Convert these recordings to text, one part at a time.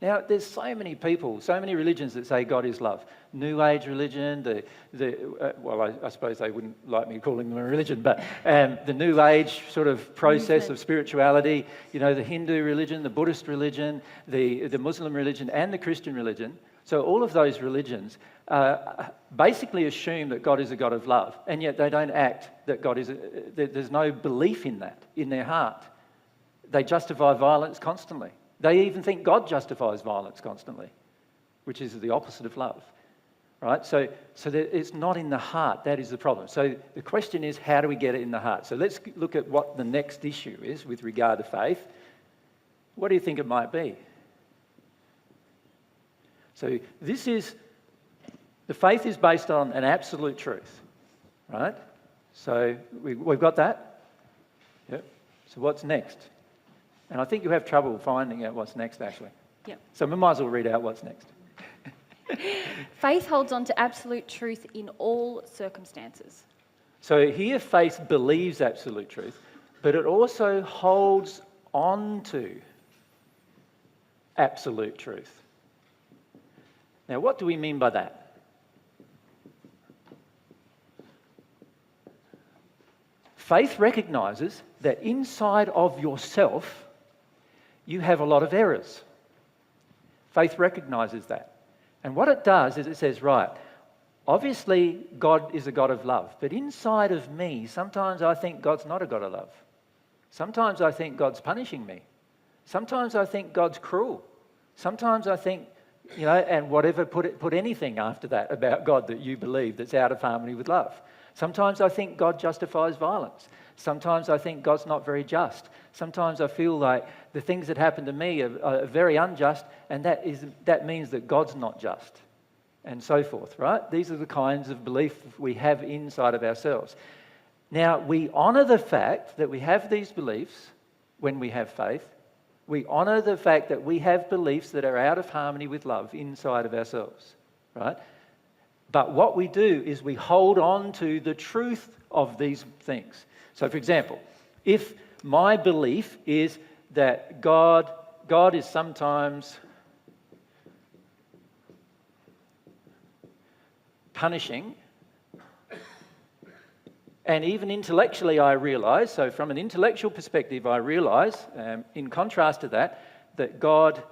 Now, there's so many people, so many religions that say God is love. New Age religion, I suppose they wouldn't like me calling them a religion, but the New Age sort of process of spirituality, the Hindu religion, the Buddhist religion, the Muslim religion, and the Christian religion. So all of those religions basically assume that God is a God of love, and yet they don't act that God is. There's no belief in that in their heart. They justify violence constantly. They even think God justifies violence constantly, which is the opposite of love, right? So it's not in the heart. That is the problem. So the question is, how do we get it in the heart? So let's look at what the next issue is with regard to faith. What do you think it might be? So the faith is based on an absolute truth, right? So we've got that. Yep. So what's next? And I think you have trouble finding out what's next, actually. Yep. So we might as well read out what's next. Faith holds on to absolute truth in all circumstances. So here faith believes absolute truth, but it also holds on to absolute truth. Now, what do we mean by that? Faith recognises that inside of yourself, you have a lot of errors. Faith recognises that. And what it does is it says, right, obviously God is a God of love, but inside of me, sometimes I think God's not a God of love. Sometimes I think God's punishing me. Sometimes I think God's cruel. Sometimes I think, and whatever, put anything after that about God that you believe that's out of harmony with love. Sometimes I think God justifies violence. Sometimes I think God's not very just. Sometimes I feel like the things that happen to me are very unjust, and that means that God's not just, and so forth, right? These are the kinds of belief we have inside of ourselves. Now, we honour the fact that we have these beliefs when we have faith. We honour the fact that we have beliefs that are out of harmony with love inside of ourselves, right? But what we do is we hold on to the truth of these things. So, for example, if my belief is that God is sometimes punishing, and even intellectually I realise, so from an intellectual perspective I realise, in contrast to that God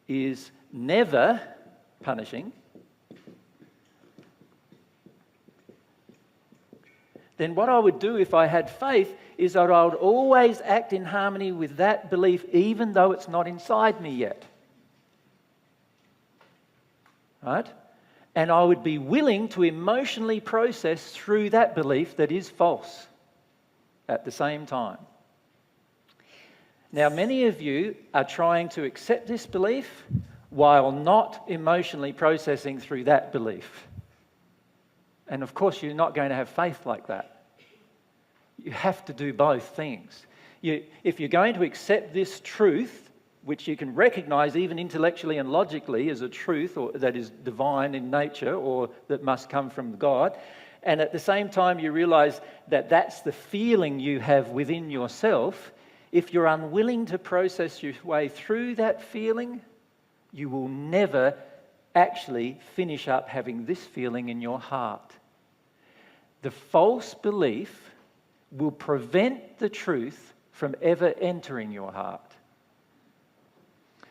is never punishing, then what I would do if I had faith is that I would always act in harmony with that belief even though it's not inside me yet. Right? And I would be willing to emotionally process through that belief that is false at the same time. Now, many of you are trying to accept this belief while not emotionally processing through that belief. And of course, you're not going to have faith like that. You have to do both things. If you're going to accept this truth, which you can recognize even intellectually and logically as a truth or that is divine in nature or that must come from God, and at the same time you realize that that's the feeling you have within yourself, if you're unwilling to process your way through that feeling, you will never actually finish up having this feeling in your heart. The false belief will prevent the truth from ever entering your heart.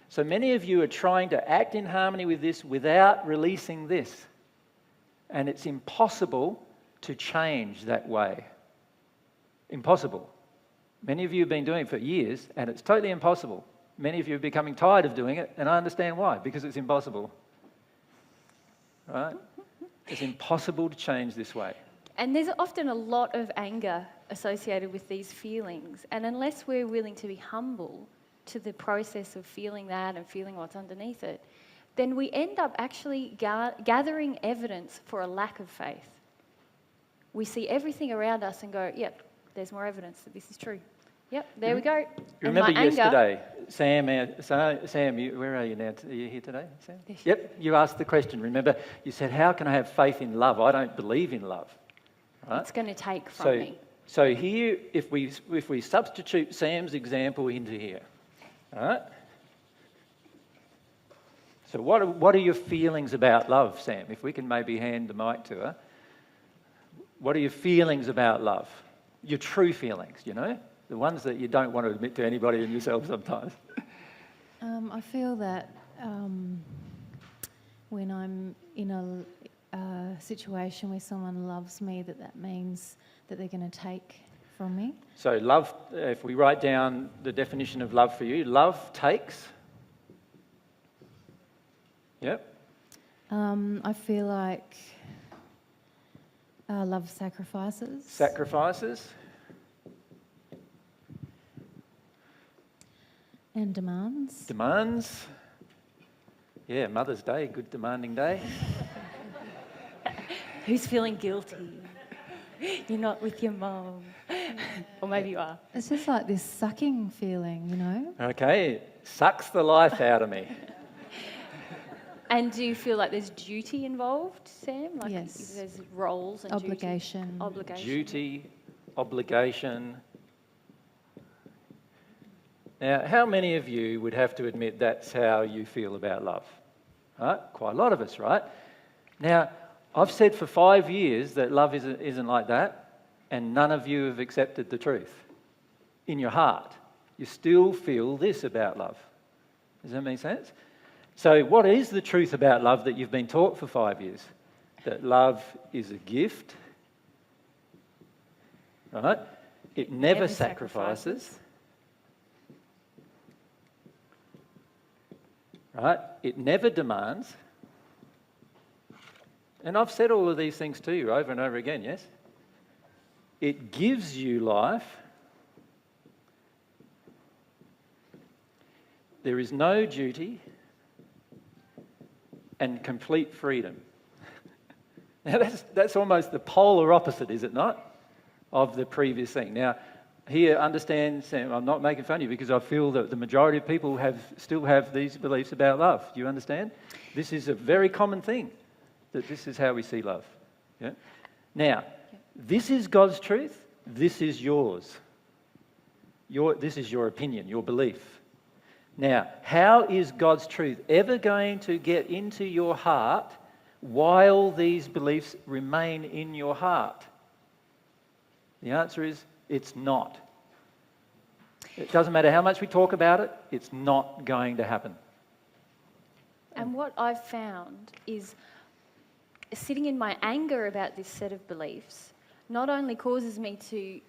So many of you are trying to act in harmony with this without releasing this. And it's impossible to change that way. Impossible. Many of you have been doing it for years, and it's totally impossible. Many of you are becoming tired of doing it, and I understand why, because it's impossible. Right? It's impossible to change this way. And there's often a lot of anger associated with these feelings. And unless we're willing to be humble to the process of feeling that and feeling what's underneath it, then we end up actually gathering evidence for a lack of faith. We see everything around us and go, yep, there's more evidence that this is true. Yep, there we go. You remember yesterday, Sam, where are you now? Are you here today, Sam? Yep, you asked the question, remember? You said, how can I have faith in love? I don't believe in love. Right? It's going to take from me. So here, if we substitute Sam's example into here, all right? So what are your feelings about love, Sam? If we can maybe hand the mic to her. What are your feelings about love? Your true feelings, you know? The ones that you don't want to admit to anybody and yourself sometimes. I feel that when I'm in a situation where someone loves me, that means that they're going to take from me. So love, if we write down the definition of love for you, love takes. Yep. I feel like love sacrifices. Sacrifices. And demands. Demands. Yeah, Mother's Day, good demanding day. Who's feeling guilty? You're not with your mum. Or maybe you are. It's just like this sucking feeling, you know? Okay, it sucks the life out of me. And do you feel like there's duty involved, Sam? Like Yes. there's roles and Obligation. Duty? Obligation. Duty, obligation. Now, how many of you would have to admit that's how you feel about love? Right? Quite a lot of us, right? Now, I've said for 5 years that love isn't like that, and none of you have accepted the truth. In your heart, you still feel this about love. Does that make sense? So what is the truth about love that you've been taught for 5 years? That love is a gift, right? It never sacrifices. Right? It never demands. And I've said all of these things to you over and over again, yes? It gives you life. There is no duty and complete freedom. Now that's almost the polar opposite, is it not, of the previous thing. Now, here, understand, Sam, I'm not making fun of you because I feel that the majority of people still have these beliefs about love. Do you understand? This is a very common thing, that this is how we see love. Yeah? Now, this is God's truth. This is yours. This is your opinion, your belief. Now, how is God's truth ever going to get into your heart while these beliefs remain in your heart? The answer is, it's not. It doesn't matter how much we talk about it, it's not going to happen. And what I've found is sitting in my anger about this set of beliefs not only causes me to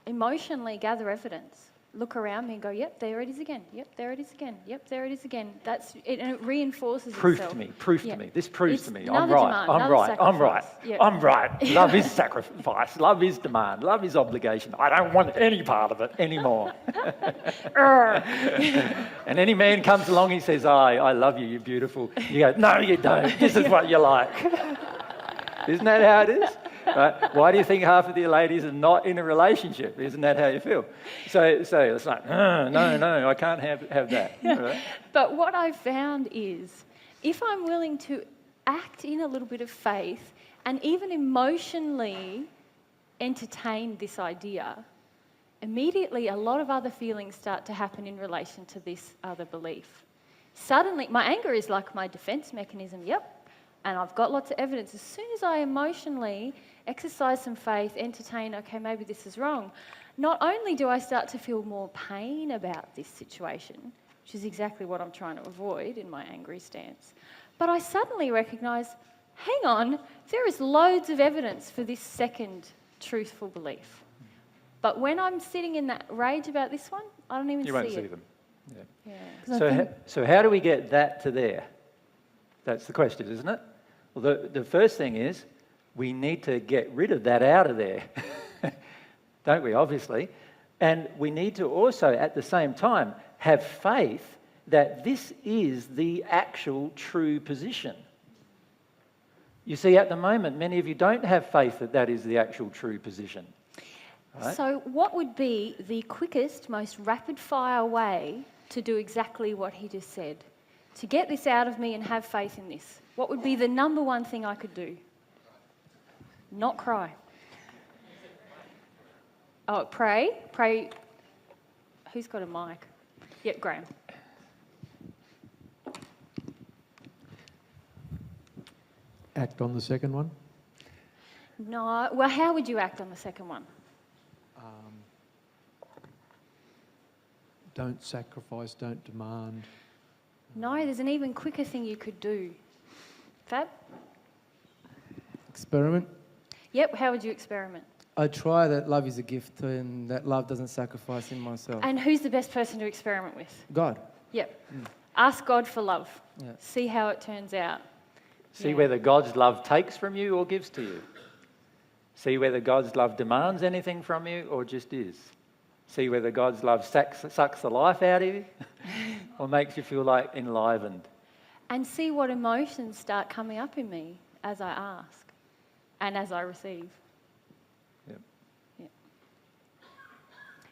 emotionally gather evidence, look around me and go, yep, there it is again. Yep, there it is again. Yep, there it is again. That's it, and it reinforces Proof itself. to me. Proof Yeah. to me. This proves It's to me. another I'm right. demand, I'm another right. I'm right. sacrifice. Yep. I'm right. Love is sacrifice. Love is demand. Love is obligation. I don't want any part of it anymore. And any man comes along, he says, I love you. You're beautiful. You go, no, you don't. This is what you like. Isn't that how it is? Right? Why do you think half of the ladies are not in a relationship? Isn't that how you feel? So it's like, no, I can't have that. Right? But what I've found is if I'm willing to act in a little bit of faith and even emotionally entertain this idea, immediately a lot of other feelings start to happen in relation to this other belief. Suddenly, my anger is like my defense mechanism, yep, and I've got lots of evidence. As soon as I emotionally exercise some faith, entertain, okay, maybe this is wrong, not only do I start to feel more pain about this situation, which is exactly what I'm trying to avoid in my angry stance, but I suddenly recognise, hang on, there is loads of evidence for this second truthful belief. But when I'm sitting in that rage about this one, I don't even see it. You won't see them. Yeah. Yeah. So how do we get that to there? That's the question, isn't it? Well, the first thing is we need to get rid of that out of there, don't we, obviously? And we need to also, at the same time, have faith that this is the actual true position. You see, at the moment, many of you don't have faith that that is the actual true position. Right? So what would be the quickest, most rapid-fire way to do exactly what he just said? To get this out of me and have faith in this. What would be the number one thing I could do? Not cry. Oh, pray. Pray. Who's got a mic? Yep, Graham. act on the second one? No. Well, how would you act on the second one? Don't sacrifice, don't demand. No, there's an even quicker thing you could do. Fab? Experiment. Yep, how would you experiment? I try that love is a gift and that love doesn't sacrifice in myself. And who's the best person to experiment with? God. Yep. Ask God for love. Yeah. See how it turns out. See Yeah. whether God's love takes from you or gives to you. See whether God's love demands anything from you or just is. See whether God's love sucks the life out of you or makes you feel like enlivened. And see what emotions start coming up in me as I ask and as I receive. Yep. Yeah.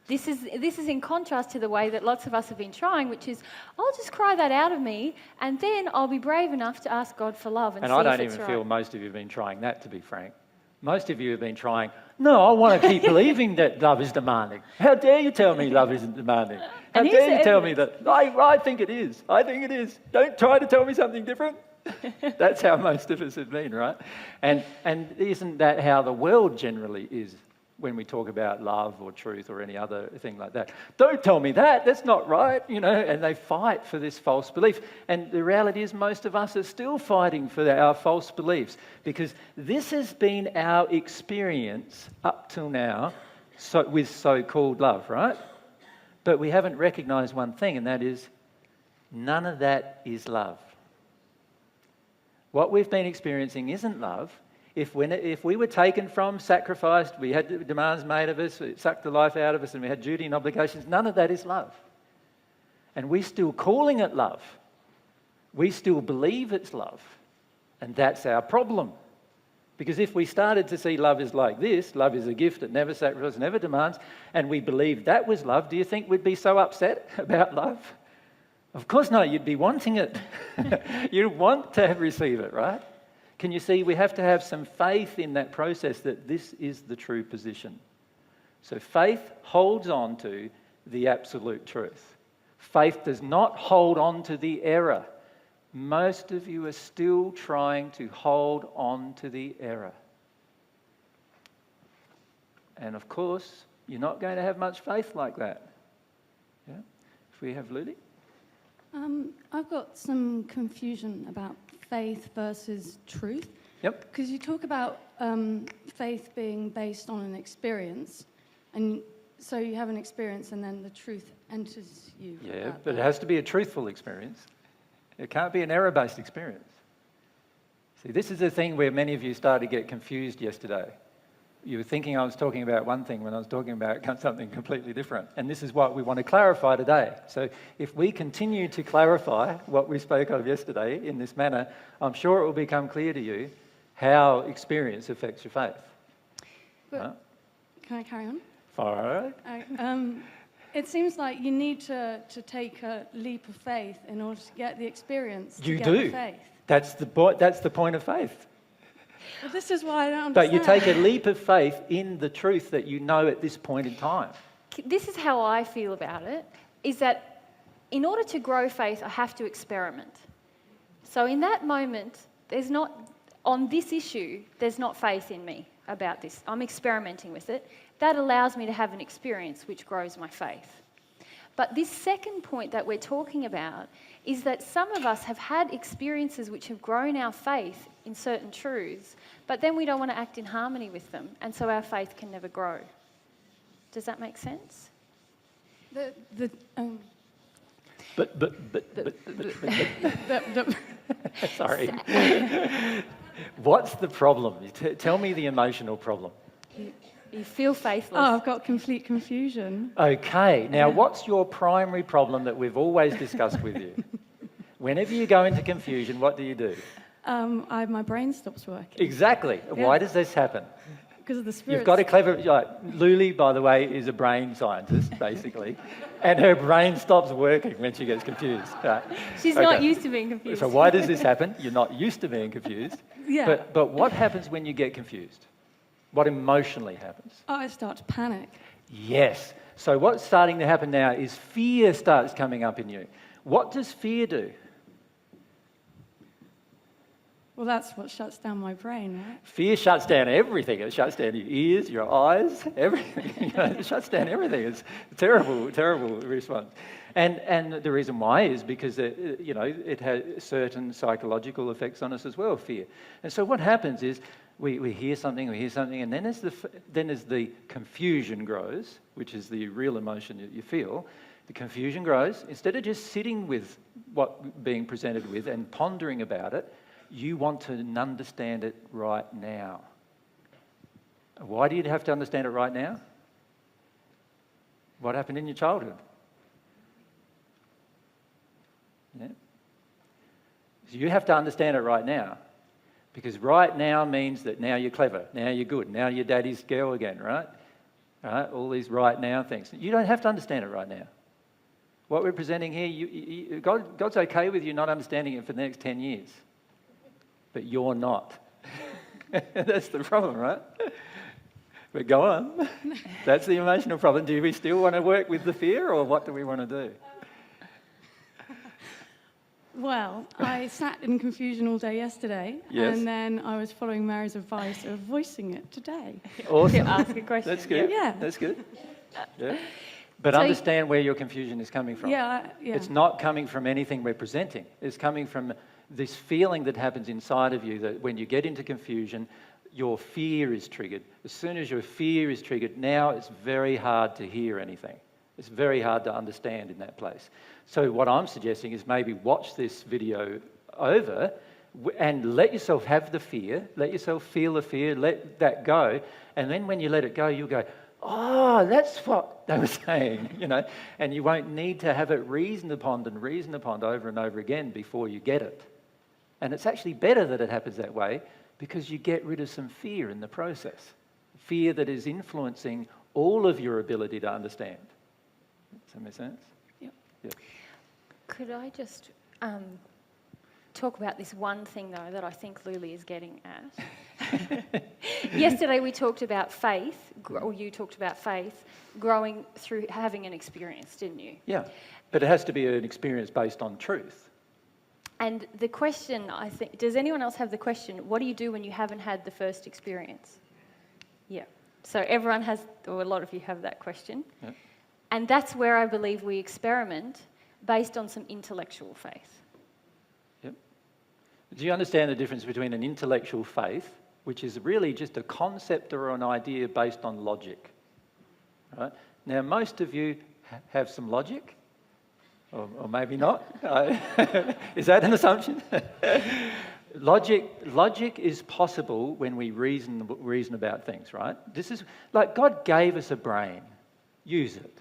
This is in contrast to the way that lots of us have been trying, which is, I'll just cry that out of me and then I'll be brave enough to ask God for love and see I don't if it's even right. feel most of you have been trying that, to be frank. Most of you have been trying, no, I want to keep believing that love is demanding. How dare you tell me love isn't demanding? How And here's dare you the tell me that? I think it is. I think it is. Don't try to tell me something different. That's how most of us have been, right? And isn't that how the world generally is when we talk about love or truth or any other thing like that? Don't tell me that. That's not right, and they fight for this false belief. And the reality is most of us are still fighting for our false beliefs because this has been our experience up till now with so-called love, right? But we haven't recognized one thing, and that is none of that is love. What we've been experiencing isn't love. If we were taken from, sacrificed, we had demands made of us, it sucked the life out of us, and we had duty and obligations, none of that is love. And we're still calling it love. We still believe it's love. And that's our problem. Because if we started to see love as like this, love is a gift that never sacrifices, never demands, and we believed that was love, do you think we'd be so upset about love? Of course not, you'd be wanting it. You'd want to receive it, right? Can you see, we have to have some faith in that process that this is the true position. So faith holds on to the absolute truth. Faith does not hold on to the error. Most of you are still trying to hold on to the error. And of course, you're not going to have much faith like that. Yeah? If we have Ludi? I've got some confusion about faith versus truth. Yep. Because you talk about faith being based on an experience, and so you have an experience and then the truth enters you. Yeah, but it has to be a truthful experience. It can't be an error-based experience. See, this is the thing where many of you started to get confused yesterday. You were thinking I was talking about one thing when I was talking about something completely different. And this is what we want to clarify today. So if we continue to clarify what we spoke of yesterday in this manner, I'm sure it will become clear to you how experience affects your faith. But, can I carry on? Far It seems like you need to take a leap of faith in order to get the experience. To You get do. The faith. That's the point of faith. Well, this is why I don't understand. But you take a leap of faith in the truth that you know at this point in time. This is how I feel about it, is that in order to grow faith, I have to experiment. So in that moment, on this issue, there's not faith in me about this. I'm experimenting with it. That allows me to have an experience which grows my faith. But this second point that we're talking about is that some of us have had experiences which have grown our faith in certain truths, but then we don't want to act in harmony with them, and so our faith can never grow. Does that make sense? Sorry. What's the problem? Tell me the emotional problem. You feel faithless. Oh, I've got complete confusion. Okay, now what's your primary problem that we've always discussed with you? Whenever you go into confusion, what do? My brain stops working. Exactly. Yeah. Why does this happen? Because of the spirit. You've got a clever... Luli, by the way, is a brain scientist, basically, and her brain stops working when she gets confused. Right? She's not used to being confused. So why does this happen? You're not used to being confused. Yeah. But what happens when you get confused? What emotionally happens? Oh, I start to panic. Yes. So what's starting to happen now is fear starts coming up in you. What does fear do? Well, that's what shuts down my brain, right? Fear shuts down everything. It shuts down your ears, your eyes, everything. It shuts down everything. It's a terrible, terrible response. And the reason why is because it has certain psychological effects on us as well, fear. And so what happens is we hear something, and then as the confusion grows, which is the real emotion that you feel, the confusion grows. Instead of just sitting with what being presented with and pondering about it, you want to understand it right now. Why do you have to understand it right now? What happened in your childhood? Yeah. So you have to understand it right now. Because right now means that now you're clever, now you're good, now you're daddy's girl again, right? Right? All these right now things. You don't have to understand it right now. What we're presenting here, God's okay with you not understanding it for the next 10 years. But you're not. That's the problem, right? But go on. That's the emotional problem. Do we still want to work with the fear, or what do we want to do? Well, I sat in confusion all day yesterday, Yes. and then I was following Mary's advice of voicing it today. Awesome. Ask a question. That's good. Yeah. That's good. Yeah. But So understand where your confusion is coming from. Yeah. It's not coming from anything we're presenting. It's coming from this feeling that happens inside of you that when you get into confusion, your fear is triggered. As soon as your fear is triggered, now it's very hard to hear anything. It's very hard to understand in that place. So what I'm suggesting is maybe watch this video over and let yourself have the fear, let yourself feel the fear, let that go. And then when you let it go, you'll go, oh, that's what they were saying, and you won't need to have it reasoned upon over and over again before you get it. And it's actually better that it happens that way because you get rid of some fear in the process. Fear that is influencing all of your ability to understand. Does that make sense? Yep. Yeah. Could I just talk about this one thing, though, that I think Luli is getting at? Yesterday we talked about faith, or you talked about faith, growing through having an experience, didn't you? Yeah, but it has to be an experience based on truth. And the question, I think, does anyone else have the question, what do you do when you haven't had the first experience? Yeah. So everyone has, or a lot of you have that question. Yeah. And that's where I believe we experiment based on some intellectual faith. Yep. Do you understand the difference between an intellectual faith, which is really just a concept or an idea based on logic? Right? Now, most of you have some logic. Or maybe not. Is that an assumption? Logic is possible when we reason about things, right? This is like God gave us a brain. Use it.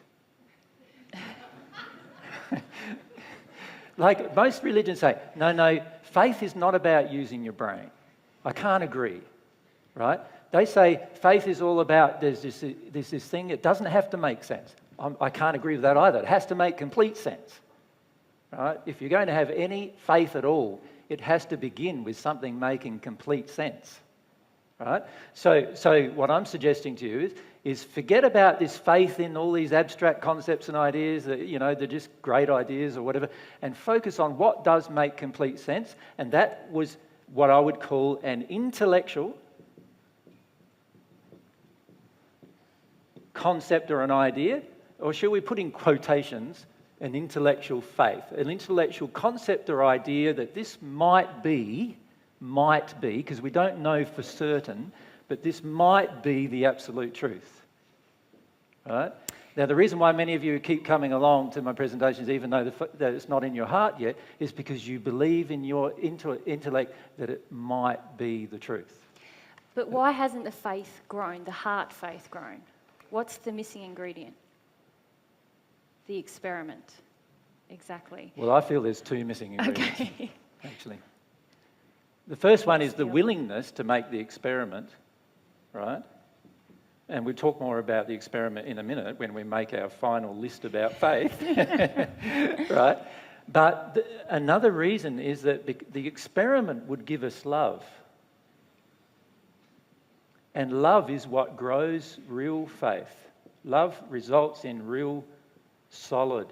Like most religions say, no, faith is not about using your brain. I can't agree, right? They say faith is all about there's this thing, it doesn't have to make sense. I can't agree with that either. It has to make complete sense. Right? If you're going to have any faith at all, it has to begin with something making complete sense. Right? So what I'm suggesting to you is forget about this faith in all these abstract concepts and ideas that, they're just great ideas or whatever, and focus on what does make complete sense. And that was what I would call an intellectual concept or an idea, or should we put in quotations, an intellectual faith, an intellectual concept or idea that this might be, because we don't know for certain, but this might be the absolute truth. Right? Now, the reason why many of you keep coming along to my presentations, even though that it's not in your heart yet, is because you believe in your intellect that it might be the truth. But why hasn't the faith grown, the heart faith grown? What's the missing ingredient? The experiment. Exactly. Well, I feel there's two missing ingredients, Okay. actually. The first one is the willingness to make the experiment, right? And we'll talk more about the experiment in a minute when we make our final list about faith, right? But another reason is that the experiment would give us love. And love is what grows real faith. Love results in real solid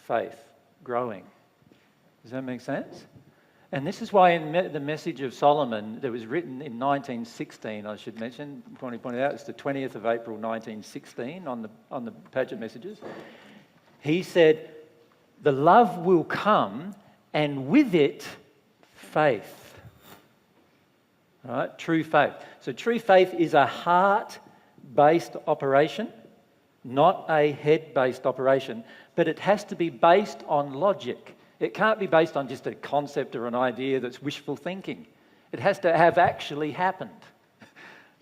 faith growing. Does that make sense? And this is why in the message of Solomon that was written in 1916, I should mention, pointed out, it's the 20th of April 1916 on the Paget messages. He said, the love will come and with it, faith. Right? True faith. So true faith is a heart-based operation, not a head-based operation, but it has to be based on logic. It can't be based on just a concept or an idea that's wishful thinking. It has to have actually happened,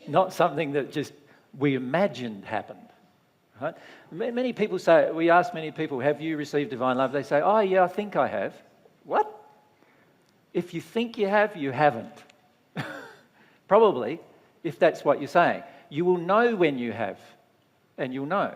not something that just we imagined happened. Right? Many people say, we ask many people, have you received divine love? They say, oh yeah, I think I have. What? If you think you have, you haven't. Probably, if that's what you're saying. You will know when you have, and you'll know.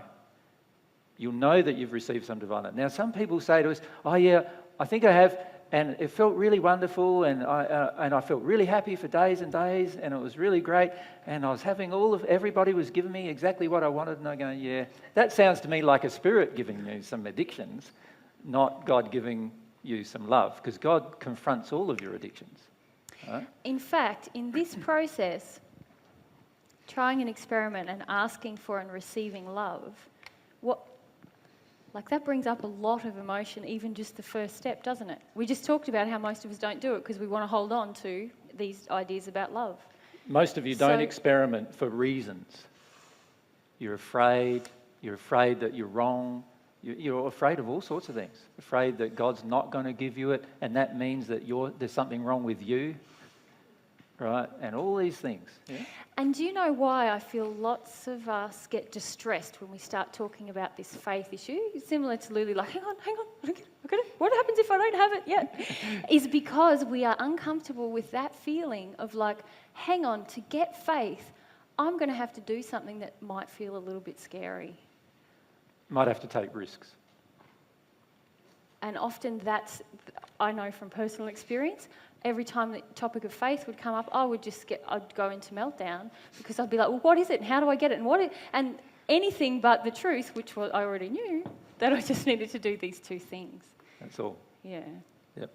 You'll know that you've received some divine love. Now, some people say to us, oh yeah, I think I have, and it felt really wonderful, and I felt really happy for days and days, and it was really great, and I was having everybody was giving me exactly what I wanted, and I go, yeah, that sounds to me like a spirit giving you some addictions, not God giving you some love, because God confronts all of your addictions. Right? In fact, in this process, trying an experiment and asking for and receiving love, that brings up a lot of emotion, even just the first step, doesn't it? We just talked about how most of us don't do it because we want to hold on to these ideas about love. Most of you don't experiment for reasons. You're afraid that you're wrong. You're afraid of all sorts of things. Afraid that God's not going to give you it, and that means that there's something wrong with you, right? And all these things. Yeah? And do you know why I feel lots of us get distressed when we start talking about this faith issue? It's similar to Lulu, like, hang on, okay, what happens if I don't have it yet? Is because we are uncomfortable with that feeling of like, hang on, to get faith, I'm going to have to do something that might feel a little bit scary. Might have to take risks. And often I know from personal experience, every time the topic of faith would come up, I'd go into meltdown because I'd be like, well, what is it? And how do I get it? And anything but the truth, which I already knew, that I just needed to do these two things. That's all. Yeah. Yep.